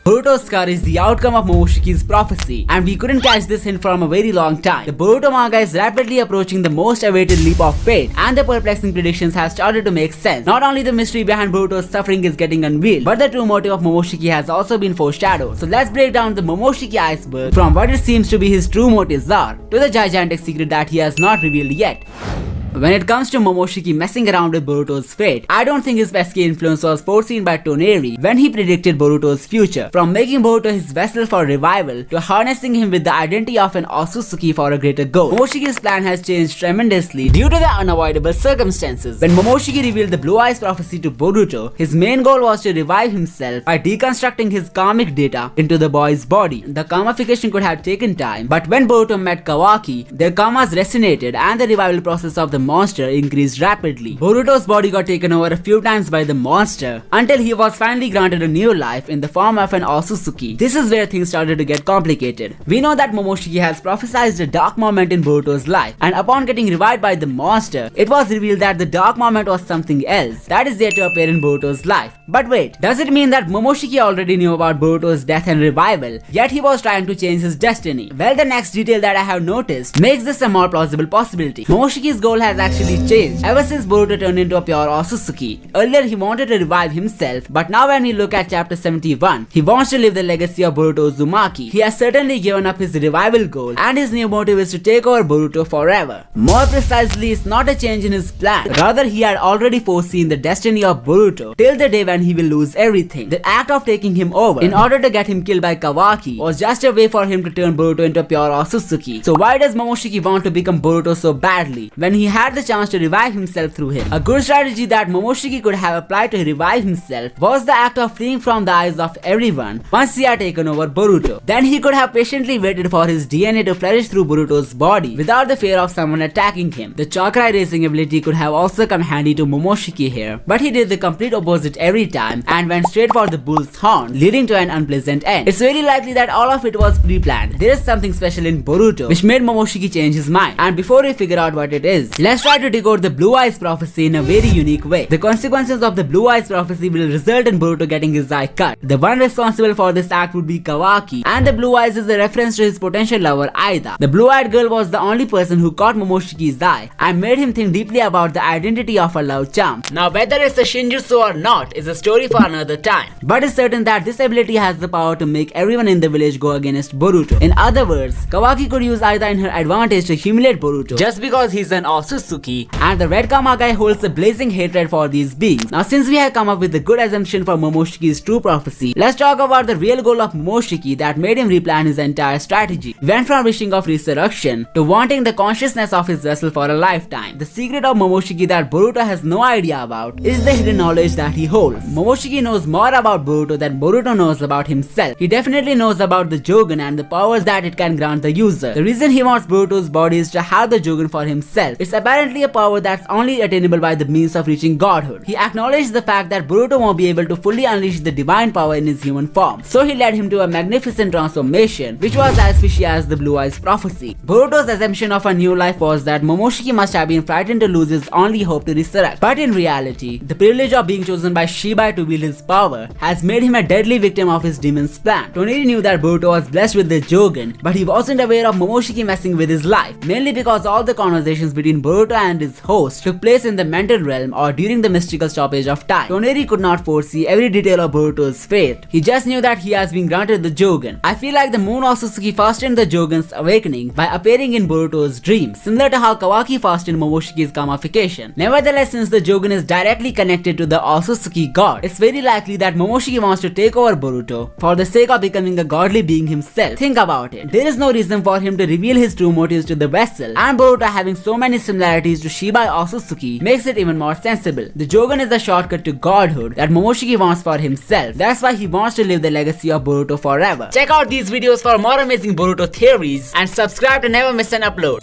Boruto's scar is the outcome of Momoshiki's prophecy, and we couldn't catch this hint from a very long time. The Boruto manga is rapidly approaching the most awaited leap of faith, and the perplexing predictions have started to make sense. Not only the mystery behind Boruto's suffering is getting unveiled, but the true motive of Momoshiki has also been foreshadowed. So let's break down the Momoshiki Iceberg from what it seems to be his true motives are, to the gigantic secret that he has not revealed yet. When it comes to Momoshiki messing around with Boruto's fate, I don't think his pesky influence was foreseen by Toneri when he predicted Boruto's future. From making Boruto his vessel for revival, to harnessing him with the identity of an Otsutsuki for a greater goal, Momoshiki's plan has changed tremendously due to the unavoidable circumstances. When Momoshiki revealed the Blue Eyes prophecy to Boruto, his main goal was to revive himself by deconstructing his karmic data into the boy's body. The karmification could have taken time, but when Boruto met Kawaki, their karmas resonated and the revival process of the monster increased rapidly. Boruto's body got taken over a few times by the monster until he was finally granted a new life in the form of an Otsutsuki. This is where things started to get complicated. We know that Momoshiki has prophesied a dark moment in Boruto's life, and upon getting revived by the monster, it was revealed that the dark moment was something else that is yet to appear in Boruto's life. But wait, does it mean that Momoshiki already knew about Boruto's death and revival, yet he was trying to change his destiny? Well, the next detail that I have noticed makes this a more plausible possibility. Momoshiki's goal has actually changed ever since Boruto turned into a pure Otsutsuki. Earlier he wanted to revive himself, but now when we look at chapter 71, he wants to live the legacy of Boruto Uzumaki. He has certainly given up his revival goal, and his new motive is to take over Boruto forever. More precisely, it's not a change in his plan, rather he had already foreseen the destiny of Boruto till the day when he will lose everything. The act of taking him over in order to get him killed by Kawaki was just a way for him to turn Boruto into a pure Otsutsuki. So why does Momoshiki want to become Boruto so badly when he had the chance to revive himself through him? A good strategy that Momoshiki could have applied to revive himself was the act of freeing from the eyes of everyone once he had taken over Boruto. Then he could have patiently waited for his DNA to flourish through Boruto's body without the fear of someone attacking him. The chakra erasing ability could have also come handy to Momoshiki here, but he did the complete opposite every time and went straight for the bull's horn, leading to an unpleasant end. It's very likely that all of it was pre-planned. There is something special in Boruto which made Momoshiki change his mind, and before we figure out what it is, let's try to decode the Blue Eyes prophecy in a very unique way. The consequences of the Blue Eyes prophecy will result in Boruto getting his eye cut. The one responsible for this act would be Kawaki, and the Blue Eyes is a reference to his potential lover Aida. The blue-eyed girl was the only person who caught Momoshiki's eye and made him think deeply about the identity of her love charm. Now whether it's a Shinjutsu or not is a story for another time, but it's certain that this ability has the power to make everyone in the village go against Boruto. In other words, Kawaki could use Aida in her advantage to humiliate Boruto just because he's an Otsutsuki, and the Red Kama guy holds a blazing hatred for these beings. Now since we have come up with a good assumption for Momoshiki's true prophecy, let's talk about the real goal of Momoshiki that made him replan his entire strategy. He went from wishing of resurrection to wanting the consciousness of his vessel for a lifetime. The secret of Momoshiki that Boruto has no idea about is the hidden knowledge that he holds. Momoshiki knows more about Boruto than Boruto knows about himself. He definitely knows about the jougan and the powers that it can grant the user. The reason he wants Boruto's body is to have the jougan for himself. It's apparently a power that's only attainable by the means of reaching godhood. He acknowledged the fact that Boruto won't be able to fully unleash the divine power in his human form, so he led him to a magnificent transformation, which was as fishy as the Blue Eyes prophecy. Boruto's assumption of a new life was that Momoshiki must have been frightened to lose his only hope to resurrect. But in reality, the privilege of being chosen by Shibai to wield his power has made him a deadly victim of his demon's plan. Toneri knew that Boruto was blessed with the jougan, but he wasn't aware of Momoshiki messing with his life, mainly because all the conversations between Boruto and his host took place in the mental realm or during the mystical stoppage of time. Toneri could not foresee every detail of Boruto's fate. He just knew that he has been granted the jougan. I feel like the Moon Otsutsuki fastened the jougan's awakening by appearing in Boruto's dream, similar to how Kawaki fastened Momoshiki's karmification. Nevertheless, since the jougan is directly connected to the Otsutsuki god, it's very likely that Momoshiki wants to take over Boruto for the sake of becoming a godly being himself. Think about it. There is no reason for him to reveal his true motives to the vessel, and Boruto having so many similarities to Shibai Otsutsuki makes it even more sensible. The jougan is a shortcut to godhood that Momoshiki wants for himself. That's why he wants to live the legacy of Boruto forever. Check out these videos for more amazing Boruto theories and subscribe to never miss an upload.